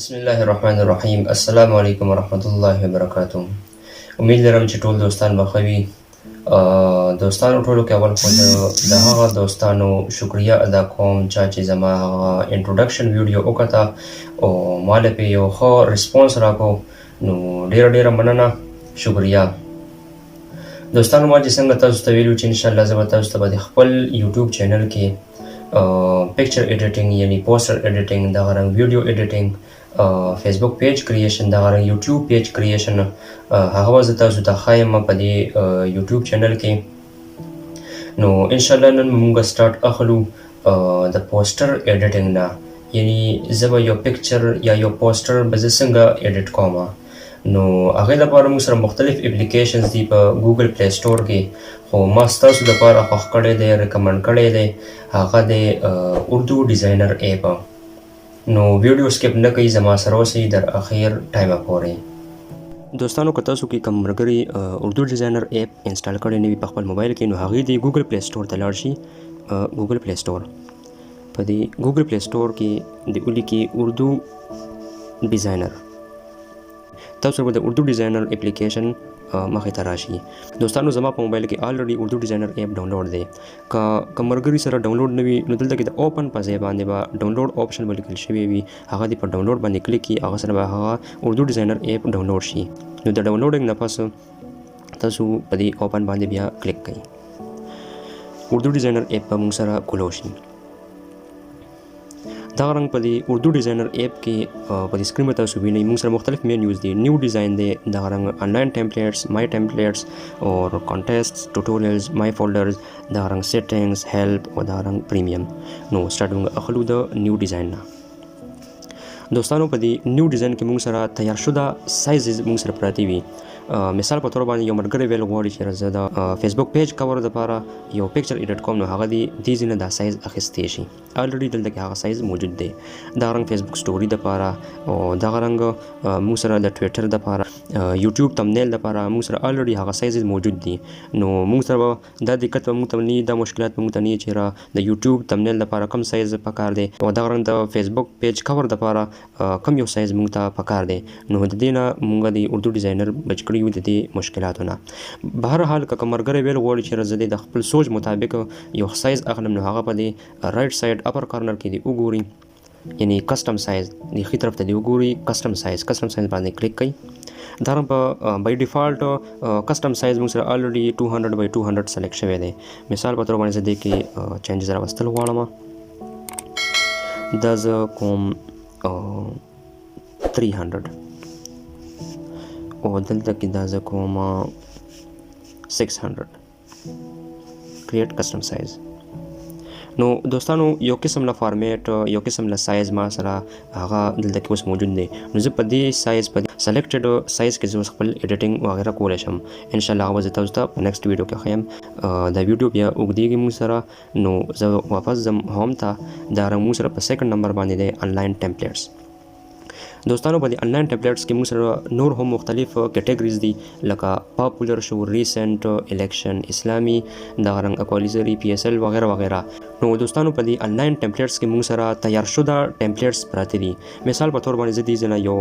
बिस्मिल्लाहिर्रहमानिर्रहीम अस्सलाम वालेकुम वरहमतुल्लाहि वबरकातुहू। उम्मीद लरम چې ټول دوستان به ښه وي. دوستانو ټولو کې اول خو د هغه دوستانو شکریا ادا کوم چې زما هغه انټروډکشن ویډیو وکړه او مال په یو ښه ریسپانس راکو، نو ډیره مننه، شکریا. دوستانو ما چې څنګه تاسو ته ویلو چې ان شاء الله زه به تاسو ته په خپل یوټیوب چینل کې پکچر ایډیټینګ یعنی پوسټر ایډیټینګ، دغه رنګ ویډیو ایډیټینګ، فیسبوک پیج کریشن، دغه رنګ یوټیوب پیج کریشن، هغه زه تاسو ته ښایم په دې یوټیوب چینل کې. نو ان شاء الله نن موږ سٹارټ اخلو د پوسټر ایډیټینګ نه، یعنی زه به یو پکچر یا یو پوسټر به زه څنګه ایډیټ کوم. نو هغې لپاره موږ سره مختلف اپلیکیشنز دي په ګوګل پلی سټور کې، خو ما ستاسو لپاره خوښ کړی دی، ریکمنډ کړی دی، هغه دی اردو ډیزاینر ایپ. نو ویډیو سکپ نه کوي، زما سره اوسئ در اخر ټایمه پورې. دوستانو که تاسو کې کوم ملګري اردو ډیزاینر ایپ انسټال کړی نه وي په خپل موبایل کې، نو هغې د ګوګل پلی سټور ته لاړ شي. ګوګل پلی سټور، په دې ګوګل پلی سټور کې د ولیکي اردو ډیزاینر، تاسو به د اردو ډیزاینر اپلیکیشن مخې ته راشي. دوستانو زما په موبایل کې آلریډي اردو ډیزاینر ایپ ډاونلوډ دی. که ملګري سره ډاونلوډ نه وي نو دلته کې د اوپن په ځای باندې به ډاونلوډ آپشن به لیکل شوی وي، هغه دې په ډاونلوډ باندې کلیک کړي، هغه سره به هغه اردو ډیزاینر ایپ ډاونلوډ شي. نو د ډاونلوډینګ نه پس تاسو په دې اوپن باندې بیا کلیک کړئ، اردو ډیزاینر ایپ به موږ سره کولو شي. دغه رنګ په دې اردو ډیزاینر ایپ کې په دې سکرین به تاسو وینئ موږ سره مختلف مینیوز دي. نیو ډیزاین دی، دغه رنګ آنلاین ټیمپلیټس، مای ټیمپلیټس اور کانټیسټس، ټوټوریلز، مای فولډرز، دغه رنګ سیټینګز، هیلپ او دغه رنګ پریمیم. نو سٹارټ موږ اخلو د نیو ډیزاین نه. دوستانو په دې نیو ډیزاین کې موږ سره تیار شده سایزز موږ سره پراته وي. مثال په تور باندې یو ملګری ویل غواړي چې زه د فیسبوک پیج کور دپاره یو پکچر ایډیټ کوم، نو هغه دې ځینې دا سایز اخیستی شي. آلریډي دلته کې هغه سایز موجود دی. دغه رنګ فیسبوک سټوري دپاره او دغه رنګ موږ سره د ټویټر دپاره، یوټیوب تمنیل دپاره موږ سره آلریډي هغه سایزز موجود دي. نو موږ سره دا دقت به موږ ته نه وي، دا مشکلات به موږ ته نه وي چې د یوټیوب تمنیل دپاره کوم سایز پکار دی او دغه رنګ د فیسبوک پیج کور دپاره کوم یو سایز موږ ته پکار دی. نو د دې نه موږ د اردو ډیزاینر بچ کړي یو د دې مشکلاتو نه. بهرحال که ملګری ویل غواړي چې زه د خپل سوچ مطابق یو سایز اخلم، نو هغه په دې رایټ سایډ اپر کارنر کې دی وګوري، یعنی کسټم سایز د ښي طرف ته دی وګوري، کسټم سایز باندې کلیک کړئ. دا په بای ډیفالټ کسټم سایز موږ سره آلریډي 200x200 سلیکټ شوی دی. مثال په تور باندې زه دې کې چینجز راوستل غواړم، دا زه کوم 300 او دلته کې دا زه کوم 600 کریټ کسټم سایز. نو دوستانو یو قسم له فارمیټ، یو قسم له سایز ما سره هغه دلته کې اوس موجود دی. نو زه په دې سایز، په سلیکټډ سایز کې زه اوس خپل ایډیټینګ وغیره کولی شم. انشاءالله هغه به زه تاسو ته په نیکسټ ویډیو کې ښیم. دا ویډیو بیا اوږدېږي موږ سره، نو زه واپس ځم هوم ته. دا رنګ موږ سره په سیکنډ نمبر باندې دی آنلاین ټیمپلیټس. دوستانو په دې آنلاین ټیمپلیټس کې موږ سره نور هم مختلف کیټګریز دي، لکه پاپولر شو، ریسنټ، الیکشن، اسلامي، دغه رنګ اکوالیزري، پی ایس ایل وغیره وغیره. نو دوستانو په دې آنلاین ټیمپلیټس کې موږ سره تیار شده ټیمپلیټس پراته دي. مثال په تور باندې زه دې ځنه یو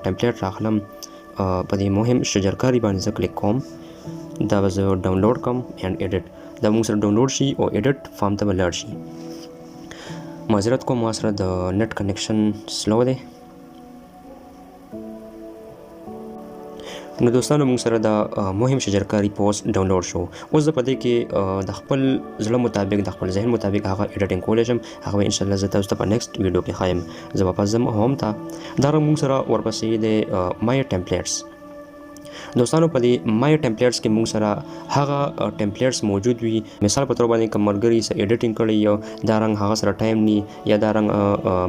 ټیمپلیټ راخلم، په دې مهم شجرکاري باندې زه کلیک کوم، دا به زه ډاونلوډ کوم اینډ ایډیټ. دا موږ سره ډاونلوډ شي او ایډیټ فارم ته به لاړ شي. معذرت کوم ما سره د نیټ کنیکشن سلو دی. نو دوستانو موږ سره د مهم شجرکاري پوسټ ډاونلوډ شو. اوس زه په دې کې د خپل زړه مطابق، د خپل ذهن مطابق هغه ایډیټینګ کولی شم. هغه به انشاءالله زه تاسو ته په نیکسټ ویډیو کې ښایم. زه واپس ځم هوم ته. دا رنګ موږ سره ورپسې د مای ټیمپلیټس. دوستانو په دې مای ټیمپلیټس کې موږ سره هغه ټیمپلیټس موجود وي. مثال په تور باندې که ملګري څه ایډیټینګ کړی یو، دا رنګ هغه سره ټایم نی، یا دا رنګ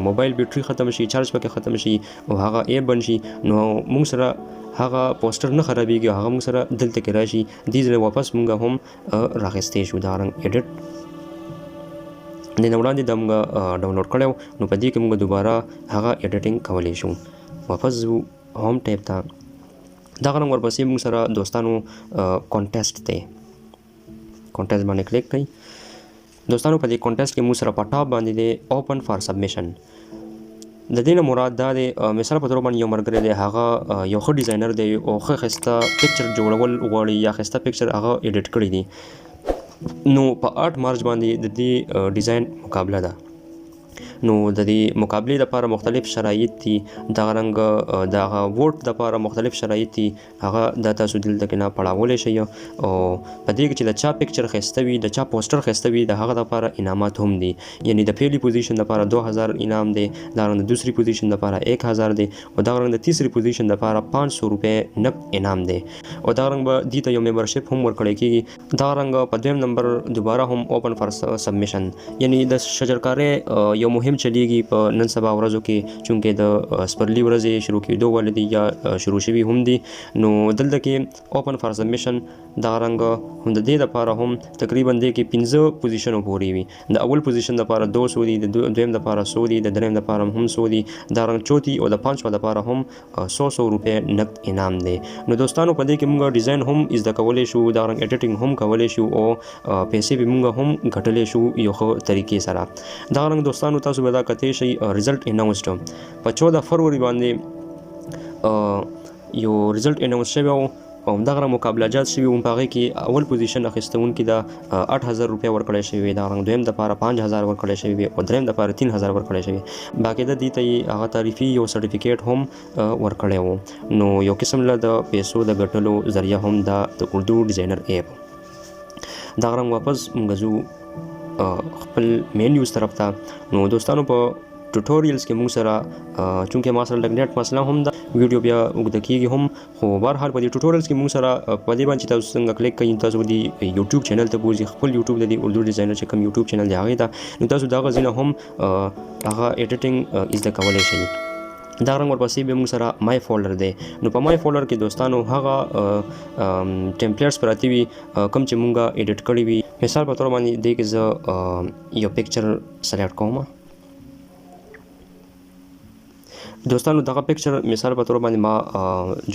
موبایل بیټري ختم شي، چارج پکې ختم شي او هغه ایپ بند شي، نو موږ سره هغه پوسټر نه خرابېږي، هغه موږ سره دلته کې راشي. دې ځای واپس موږ هم راخیستی شو. دا رنګ ایډیټ د نه وړاندې دا موږ ډاونلوډ کړی و، نو په دې کې موږ دوباره هغه ایډیټینګ کولی شو. واپس ځو هوم ټیب ته. دغه رنګ ورپسې موږ سره دوستانو کانټیسټ دی، کانټیسټ باندې کلیک کړئ. دوستانو په دې کانټیسټ کې موږ سره په ټاپ باندې دی اوپن فار سبمیشن. د دې نه مراد دا دی مثال په توګه باندې یو ملګری دی هغه یو ښه ډیزاینر دی او ښه ښایسته پکچر جوړول غواړي یا ښایسته پکچر هغه ایډیټ کړی دی نو په آرټ مارچ باندې د دې ډیزاین مقابله ده نو د دې مقابلې لپاره مختلف شرایط دي دغه رنګ دغه ووټ لپاره مختلف شرایط دي هغه د تاسو دلته کې نه پړاولی شئ او په دې کې چې د چا پکچر ښایسته وي د چا پوسټر ښایسته وي د هغه لپاره انعامات هم دي یعنی د پهلی پوزیشن لپاره 2000 انعام دی دا رنګ د دوسری پوزیشن لپاره 1000 دی او دا رنګ د تیسری پوزیشن لپاره 500 روپے نقد انعام دی او دا رنګ به دې ته یو ممبرشپ هم ورکړی کېږي دا رنګ په دویم نمبر دوباره هم اوپن فار سبمیشن یعنی د شجرکارۍ یو مهم چلیږي په نن سبا ورځو کې چونکې د سپرلي ورځې شروع کېدو والې دي یا شروع شوي هم دي نو دلته کې اوپن فار سبمیشن دا رنګ هم د دې لپاره هم تقریبا دې کې 15 پوزیشنو پورې وي د اول پوزیشن لپاره 200 دي د دویم لپاره 100 دي د دریم لپاره هم 100 دي دا رنګ چوتي او د پنځم لپاره هم 100 روپے نقد انعام دی نو دوستانو په دې کې موږ ډیزاین هم زده کولی شو دا رنګ ایډیټینګ هم کولی شو او پیسې به موږ هم ګټلی شو یو ښه طریقې سره دا رنګ دوستانو تاسو به دا کتی شئ ریزلټ اناونسډ په 14 فروری باندې یو ریزلټ اناونس شوی و او همدغه مقابله جات شوي وو په هغې کې اول پوزیشن اخیستونکي د 8000 روپۍ ورکړی شوي وي دا رنګ دویم دپاره 5000 ورکړی شوي وي او دریم دپاره 3000 ورکړی شوي باقاعده دې ته یې هغه تعریفي یو سرټیفیکیټ هم ورکړی و نو یو قسم له د پیسو د ګټلو ذریعه هم دا د اردو ډیزاینر ایپ دغه رنګ واپس موږ ځو خپل مین یوز طرف ته نو دوستانو په ټوټوریلز کې موږ سره چونکې ما سره لږ نیټ مسله هم ده ویډیو بیا اوږده کېږي هم خو بهرحال په دې ټوټوریلز کې موږ سره په دې باندې چې تاسو څنګه کلیک کوئ تاسو د یوټیوب چینل ته بوځئ خپل یوټیوب د دې اردو ډیزاینر چې کوم یوټیوب چینل دی هغې ته نو تاسو دغه ځینې هم هغه ایډیټینګ زده کولی شئ دا رنګ ورپسې به موږ سره مای فولډر دی نو په مای فولډر کې دوستانو هغه ټمپلیټس پراته وي کوم چې موږ ایډیټ کړي وي مثال په توګه باندې دې کې زه یو پکچر سلیکټ کوم دوستانو دغه پکچر مثال په توګه باندې ما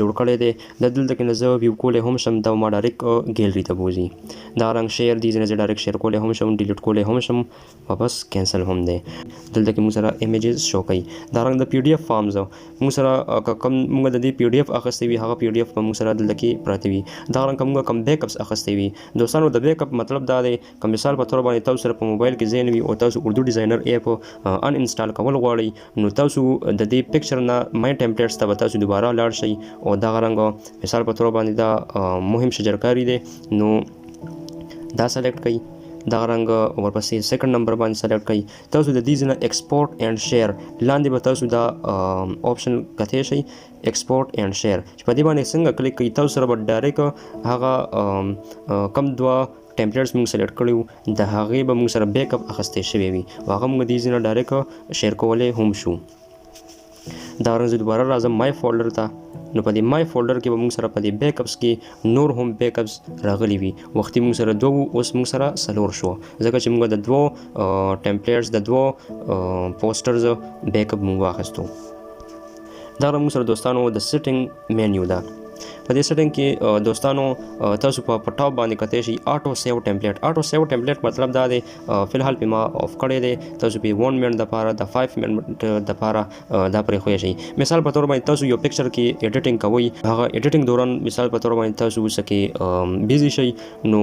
جوړ کړی دی د دلته کې نه زه ویو کولی هم شم دا ما ډایرکټ ګیلري ته بوځي دا رنګ شیر دي ځینې زه ډایرکټ شیر کولی هم شم ډیلیټ کولی هم شم واپس کینسل هم دی دلته کې موږ سره ایمیجز شو کوي دا رنګ د پی ډي ایف فارمز موږ سره کوم موږ د دې پی ډي ایف اخیستی وي هغه پی ډي ایف به موږ سره دلته کې پراته وي دا رنګ موږ کوم بیک اپس اخیستی وي دوستانو د بیک اپ مطلب دا دی که مثال په توګه باندې تاسو سره په موبایل کې ځای نه وي او تاسو اردو ډیزاینر ایپ ان انسټال کول غواړئ نو تاسو د دې پکچر نه مای ټمپلیټس ته به تاسو دوباره لاړ شئ او دغه رنګ مثال په توګه باندې دا مهم شجرکاري دی نو دا سلیکټ کړئ دغه رنګ ورپسې سیکنډ نمبر باندې سلیکټ کړئ تاسو د دې ځای نه ایکسپورټ اینډ شیر لاندې به تاسو دا آپشن کتی شئ ایکسپورټ اینډ شیر چې په دې باندې څنګه کلیک کوئ تاسو سره به ډایرکټ هغه کم دوه ټمپلیټس موږ سلیکټ کړي وو د هغې به موږ سره بیک اپ اخیستی شوی وي او هغه موږ دې ځای نه ډایرکټ شیر کولی هم شو دا رنګ زه دوباره راځم مای فولډر ته نو په دې مای فولډر کې به موږ سره په دې بیک اپس کې نور هم بیک اپس راغلي وي وختي موږ سره دوه اوس موږ سره څلور شو ځکه چې موږ د دوه ټمپلیټس د دوه پوسټرز بیک اپ موږ واخیستو دا موږ سره دوستانو د سیټینګ مینیو ده په دې سیټینګ کې دوستانو تاسو په ټاپ باندې کتی شئ آټو سیو ټمپلیټ مطلب دا دی فلحال پې ما آف کړی دی تاسو پې 1 منټ دپاره د 5 منټ دپاره دا پرېښوی شئ مثال په طور باندې تاسو یو پکچر کې ایډیټینګ کوئ هغه ایډیټینګ دوران مثال په طور باندې تاسو څه کې بیزي شئ نو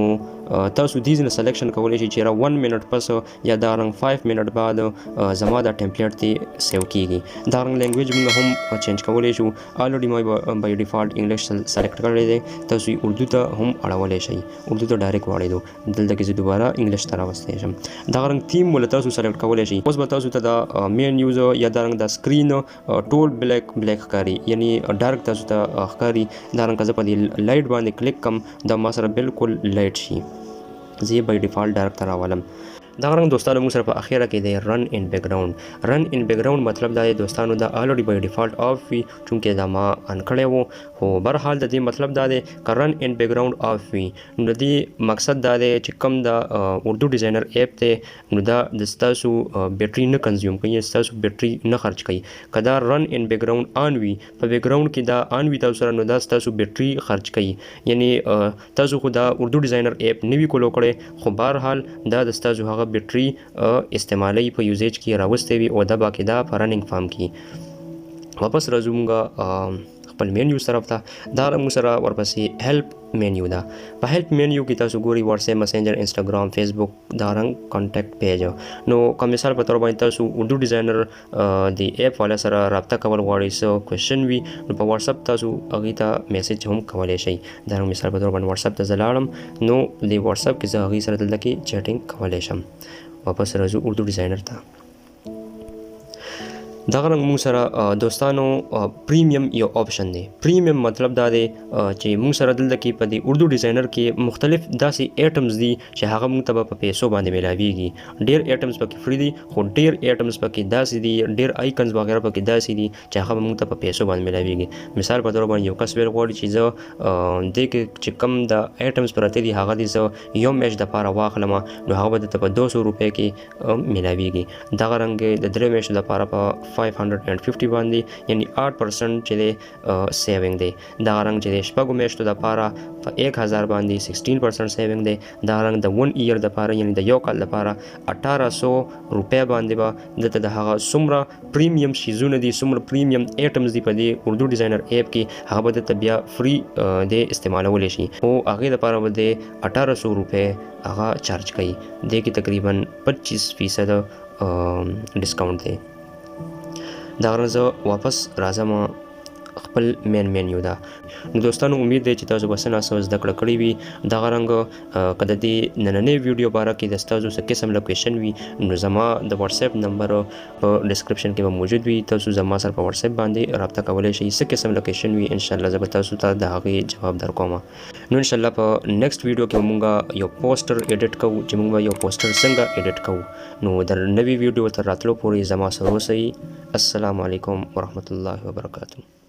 تاسو دې ځینې سلیکشن کولی شئ چې 1 منټ پس یا دا رنګ 5 منټ بعد زما دا ټمپلیټ ته سیو کېږي دا رنګ لینګویج موږ هم چینج کولی شو الریډي ما بای ډیفالټ انګلیش سلیکټ کړی دی تاسو یې اردو ته هم اړولی شئ اردو ته ډایرکټ واړېدو دلته کې زه دوباره انګلیش ته راوستی شم دغه رنګ تیم ول تاسو سلیکټ کولی شئ اوس به تاسو ته د مین یوز یا دا رنګ د سکرین ټول بلیک ښکاري یعنی ډارک تاسو ته ښکاري دا رنګ که زه په دې لایټ باندې کلیک کم دا ما سره بالکل لایټ شي زه یې بای ډیفالټ ډارک ته راولم دا رنګ دوستانو موږ سره په اخیره کې دی رن ان بیکګراوند مطلب دا دی دوستانو دا الریډي بای ډیفالټ آف وي چونکې دا ما ان کړی و خو برحال د دې مطلب دا دی که رن ان بیکګراوند آف وي نو د دې مقصد دا دی چې کوم د اردو ډیزاینر ایپ دی نو دا د ستاسو بیټري نه کنزیوم کوي ستاسو بیټري نه خرج کوي که دا رن ان بیکګراوند آن وي په بیکګراوند کې دا آن وي تاسو سره نو دا ستاسو بیټري خرج کوي یعنی تاسو خو دا اردو ډیزاینر ایپ نه وي کولو کړی خو بهرحال دا د ستاسو هغه هغه بیټري استعمالي په یوزیج کې راوستې وي او دا باقاعده په رننګ فارم کې. واپس راځو موږ خپل مینیو طرف ته. دا موږ سره ورپسې هیلپ مینیو ده. په هیلپ مینیو کې تاسو ګوري واتساپ، میسنجر، انسټاګرام، فیسبوک، دا رنګ کانټیکټ پیج. نو کوم مثال په تور باندې تاسو اردو ډیزاینر دی اپ والا سره رابطه کول غواړئ، څه کوېشن وي نو په واتساپ تاسو هغې ته میسج هم کولی شئ. دا رنګ مثال په تور باندې واتساپ ته زه لاړم نو د واتساپ کې زه هغې سره دلته کې چیټینګ کولی شم. واپس راځو اردو ډیزاینر ته. دغه رنګ موږ سره دوستانو پریمیم یو آپشن دی. پریمیم مطلب دا دی چې موږ سره دلته کې په دې اردو ډیزاینر کې مختلف داسې ایټمز دي چې هغه موږ ته په پیسو باندې ملاویږي. ډېر ایټمز پکې فری دي خو ډېر ایټمز پکې داسې دي، ډېر آیکنز وغیره پکې داسې دي چې هغه موږ ته په پیسو باندې ملاویږي. مثال په تور باندې یو کس ویل غواړي چې زه دې کې چې کم د ایټمز پراته دي هغه دې زه یو میاشت دپاره واخلم نو هغه به درته په 200 روپۍ کې ملاویږي. دغه رنګ د 3 میاشتو دپاره په 550 باندې یعنی 8% چې دی سیوینګ دی. دغه رنګ چې د شپږو میاشتو دپاره په 1000 باندې 16% سیوینګ دی. دغه رنګ د 1 ایئر دپاره یعنی د یو کال دپاره 1800 روپۍ باندې به دلته د هغه څومره پریمیم شیزونه دي، څومره پریمیم ایټمز دي په دې اردو ډیزاینر ایپ کې هغه به دلته بیا فری دی استعمالولی شي او هغې دپاره به د 1800 روپۍ هغه چارج کوي. دې کې تقریبا 25% ډسکاونټ دی. دا غرض واپس راځم خپل مین مینیو ده. نو دوستانو امید دی چې تاسو به څه ناڅه زده کړه کړې وي. دغه رنګ که د دې نننۍ ویډیو باره کې د ستاسو څه قسم لوکیشن وي نو زما د واتساپ نمبر په ډسکرپشن کې به موجود وي. تاسو زما سره په واتساپ باندې رابطه کولی شئ. څه قسم لوکیشن وي انشاءالله زه به تاسو ته د هغې جواب درکوم. نو انشاءالله په نیکسټ ویډیو کې مونږ یو پوسټر ایډیټ کوو چې مونږ به یو پوسټر څنګه ایډیټ کوو. نو د نوې ویډیو تر راتلو پورې زما سره اوسئ. السلام علیکم ورحمت الله وبرکاته.